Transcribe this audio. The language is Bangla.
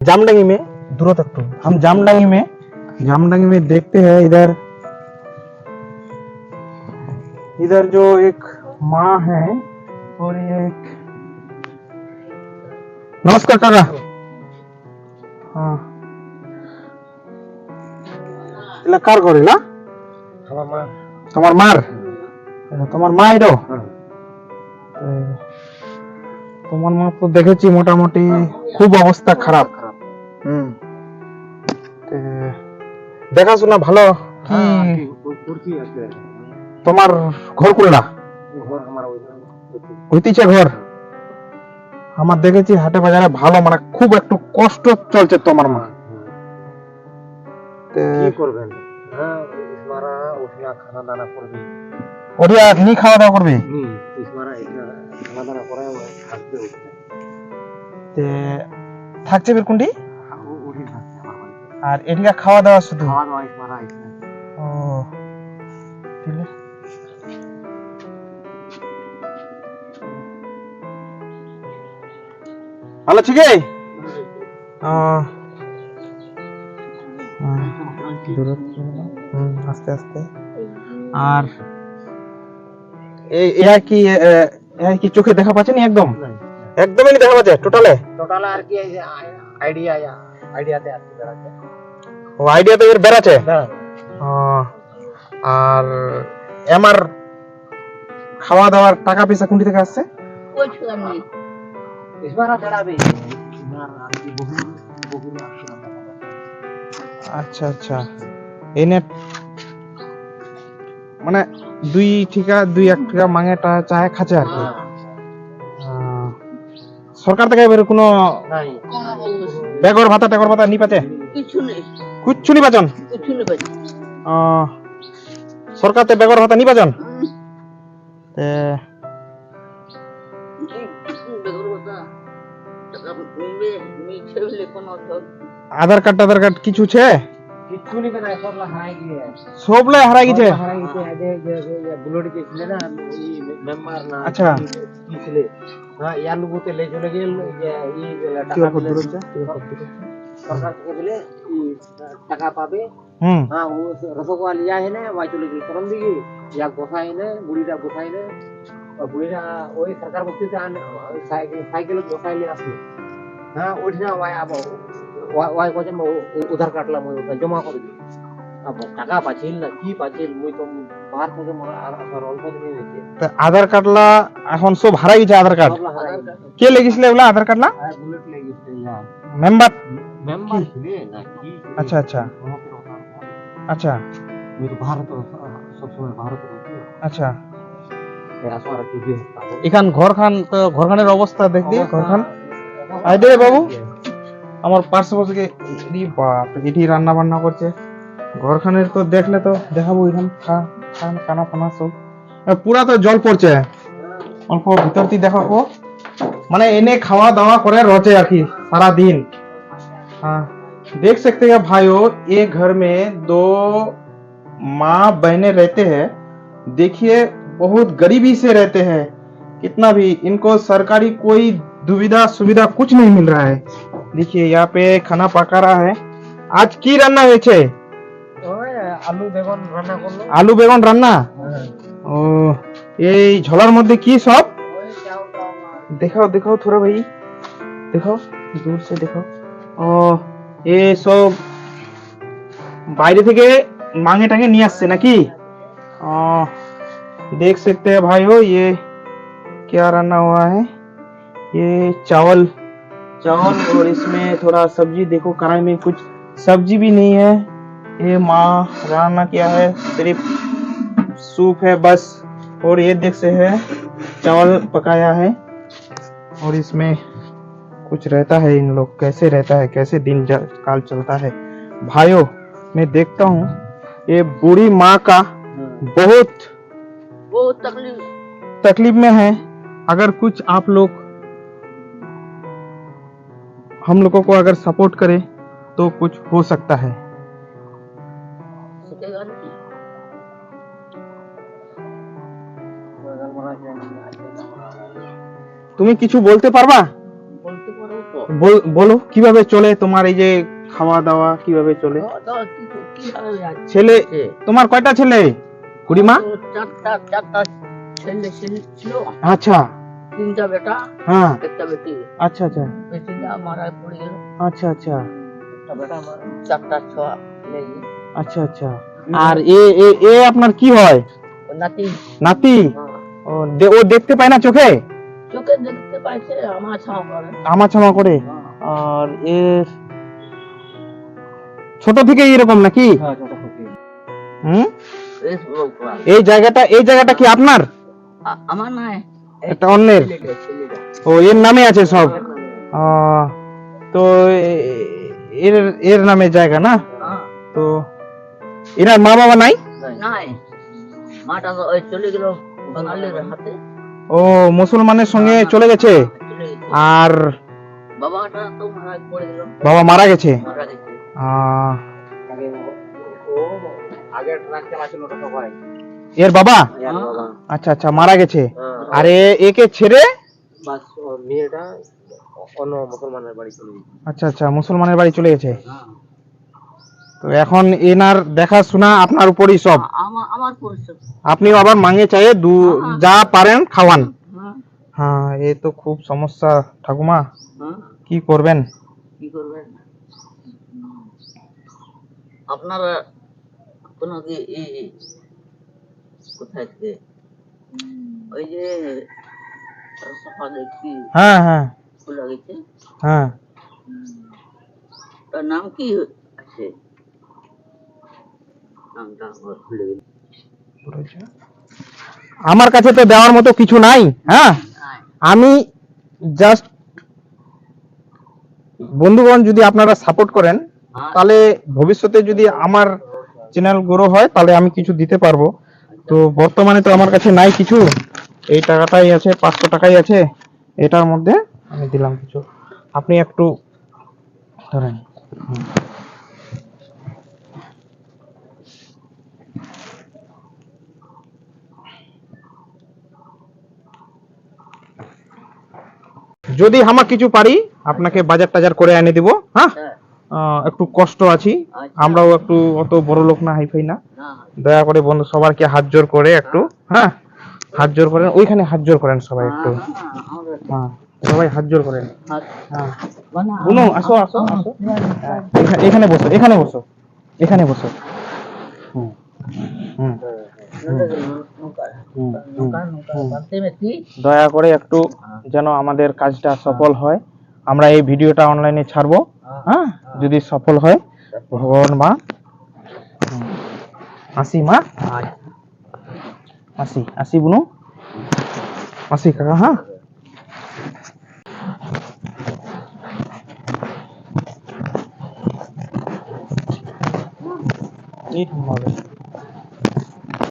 जामडंगी में दूर तक तो हम जामडंगी में देखते हैं इधर इधर जो एक माँ है और एक नमस्कार काका हाँ এলা কার ঘর এলা আমার মা তোমার মার তোমার মা এলো তোমার মা তো দেখেছি মোটামুটি খুব অবস্থা খারাপ দেখাশোনা ভালো কি তোমার ঘর কোনটা হইতিছে ঘর আমার দেখেছি হাটে বাজারে ভালো মানে খুব একটু কষ্ট চলছে তোমার মা কি করবেন হ্যাঁ ইসমারা ওঠনা খানা দানা করবে ওরিয়া নি খাওয়া দাওয়া করবে ইসমারা খানা দানা করে থাকবে তে থাকছে বিরকুন্ডি ওঠি থাকছে আমার বাড়িতে আর এদিকে খাওয়া দাওয়া শুধু খাওয়া দাওয়া ইসমারা ও দিলে ভালো ঠিক আছে আস্তে আস্তে আর এই কি চোখে দেখা পাচ্ছেন একদম একদমই দেখা পাচ্ছে টোটালে আর কি আইডিয়াতে আছে বেড়াচ্ছে ও আইডিয়াতে এর বেড়াচ্ছে আর আমার খাওয়া দাওয়ার টাকা পয়সা কোন থেকে আসছে ইসমারা বেড়াবে আচ্ছা আচ্ছা এনে মানে দুই এক টাকা মাঙেটা চায় খাচ্ছে আর কি সরকার থেকে এবার কোনো বেগর ভাতা টেগর ভাতা নি পাচ্ছে কিচ্ছু নি পাচন সরকার থেকে বেগর ভাতা নি পাচন আধার কার্ড কিছু ছে কিচ্ছু নিবে না সবলাই হারাই গেছে বুলেট কে ছিল না এই মেম্বার না আচ্ছা কি ছিল হ্যাঁ ইয়ার লোকতে লে চলে গেল এই টাকা সরকার থেকে দিলে টাকা পাবে হ্যাঁ ও রসগোল্লা লিয়া है ना वाई चले गए करम दिए या गोसाई ने बुढ़ीटा गोसाई ने और बुढ़ीटा ওই সরকার বক্তি সাইকেল গোসাই ले আসে হ্যাঁ ওইটা वाई अब वाई को जब उधार काटलाम ওটা জমা করে দিই টাকা পাচ্ছিল না কি পাচ্ছিল মুই তো বাহার থেকে আর অল্প দিনে দিতে আধার কার্ডলা এখন সব হারাই গেছে আধার কার্ড কে লেগেছিল ওলা আধার কার্ডলা বুলেট লেগেছিল মেম্বার ছিলে না কি আচ্ছা আচ্ছা আচ্ছা মুই তো ভারত সব সময় ভারত আচ্ছা এরা সবার টিভি এখান ঘরখানের অবস্থা দেখ দি ঘরখান আই দে বাবু আমার পার্শ্ব বসে এডি বাপ এডি রান্না বান্না করছে ঘরখানের তো দেখলে তো দেখাবো এখান খানা ফানা সব পুরা তো জল পড়ছে অল্প ভিতর দিয়ে দেখাবো মানে এনে খাওয়া দাওয়া করে রচে আর কি सारा दिन हाँ देख सकते हैं भाइयों एक घर में दो माँ बहनें रहते हैं देखिए बहुत गरीबी से रहते हैं कितना भी इनको सरकारी कोई दुविधा सुविधा कुछ नहीं मिल रहा है देखिए यहाँ पे खाना पका रहा है आज की रान्ना হয়েছে আলু বেগুন রান্না করলো আলু বেগুন রান্না ও এই ঝোলার মধ্যে কি সব दिखाओ थोड़ा भाई दिखाओ दूर से दिखाओ ও ये सब বাইরে থেকে मांगे टांगे নিয়ে আসছে নাকি देख सकते हैं भाइयों ये क्या रान्ना हुआ है ये चावल और इसमें थोड़ा सब्जी देखो कढ़ाई में कुछ सब्जी भी नहीं है ये माँ रान्ना क्या है सिर्फ सूप है बस और ये देख से है चावल पकाया है और इसमें कुछ रहता है इन लोग कैसे रहता है कैसे दिन काल चलता है भाइयों मैं देखता हूँ ये बूढ़ी माँ का बहुत तकलीफ में है अगर कुछ आप लोग हम लोगों को अगर सपोर्ट करे तो कुछ हो सकता है তুমি কিছু বলতে পারবা বলো কিভাবে চলে তোমার এই যে খাওয়া দাওয়া কিভাবে চলে? কিভাবে যাচ্ছে? ছেলে তোমার কয়টা ছেলে বুড়িমা? চারটা ছেলে ছিল, আচ্ছা, 3টা বেটা, হ্যাঁ, একটা বেটি। আচ্ছা আচ্ছা, বেটিটা মারা পড়ে গেল। আচ্ছা আচ্ছা, একটা বেটা মারা, 4টা ছেলে। আচ্ছা আচ্ছা। আর এ এ এ আপনার কি হয়? নাতি। নাতি? হ্যাঁ। ও দেখতে পায় না চোখে? চোখে দেখতে পাইছে, আমার ছাওয়া করে। আমাছামা করে? আর এ ছোট থেকে এরকম নাকি? হ্যাঁ, ছোট থেকে। হুম, বেশ বড় করা। এই জায়গাটা কি আপনার? আমার নাই, এটা অন্যের? ছেলেটা। ও এর নামে আছে সব? তো এর এর নামে জায়গা না? হ্যাঁ। তো এনার মা বাবা নাই? নাই, মাটা তো ওই চলে গেল বাঙালির হাতে। ও মুসলমানের সঙ্গে চলে গেছে? চলে গেছে। আর বাবাটা তো মারা পড়ে গেল। বাবা মারা গেছে? মারা গেছে। আহ, আগে ট্রাক চালাছিল ওটা সবাই। এর বাবা? বাবা। আচ্ছা আচ্ছা, মারা গেছে। হ্যাঁ। আর একে ছেড়ে বাস মেয়েটা অন্য মুসলমানের বাড়ি চলে গেছে। আচ্ছা আচ্ছা, মুসলমানের বাড়ি চলে গেছে। হ্যাঁ। তো এখন এনার দেখাশোনা আপনার উপরই সব? আমার পরিচয়। আপনিও আবার মাঙে চায়ে যা পারেন খাওয়ান? হ্যাঁ। হ্যাঁ, এ তো খুব সমস্যা ঠাকুমা, হ্যাঁ। কি করবেন? কি করবেন? আপনারা কোনো কি কোথায় থেকে ওই যে সফা দেখি হ্যাঁ হ্যাঁ খোলা গেছে, হ্যাঁ, তার নাম কি আছে? নামটা আমার ভুলে গেছি। আমার কাছে তো দেওয়ার মতো কিছু নাই। হ্যাঁ, আমি জাস্ট বন্ধুগণ যদি আপনারা সাপোর্ট করেন তাহলে ভবিষ্যতে যদি আমার চ্যানেল গ্রো হয় তাহলে আমি কিছু দিতে পারবো। তো বর্তমানে তো আমার কাছে নাই কিছু, এই টাকাটাই আছে, 500 টাকাই আছে, এটার মধ্যে আমি দিলাম কিছু, আপনি একটু ধরেন। হুম। যদি আমার কিছু পারি আপনাকে বাজার টাজার করে এনে দিব। হ্যাঁ, একটু কষ্ট আছি, আমরাও একটু অত বড় লোক না, হাইফাই না, দয়া করে বন্ধু সবারকে হাত জোর করে একটু, হ্যাঁ হাত জোর করেন, ওইখানে হাত জোর করেন সবাই একটু, হ্যাঁ সবাই হাত জোর করেন। হ্যাঁ বুনু, আসো আসো আসো, হ্যাঁ, এখানে বসো, এখানে বসো, এখানে বসো। হুম হুম দয়া করে একটু যেন আমাদের কাজটা সফল হয়, আমরা এই ভিডিওটা অনলাইনে ছাড়বো। হ্যাঁ, যদি সফল হয় ভগবান মা, আসি মা, আসি আসি বুনু, আসি কাকা। হ্যাঁ, এই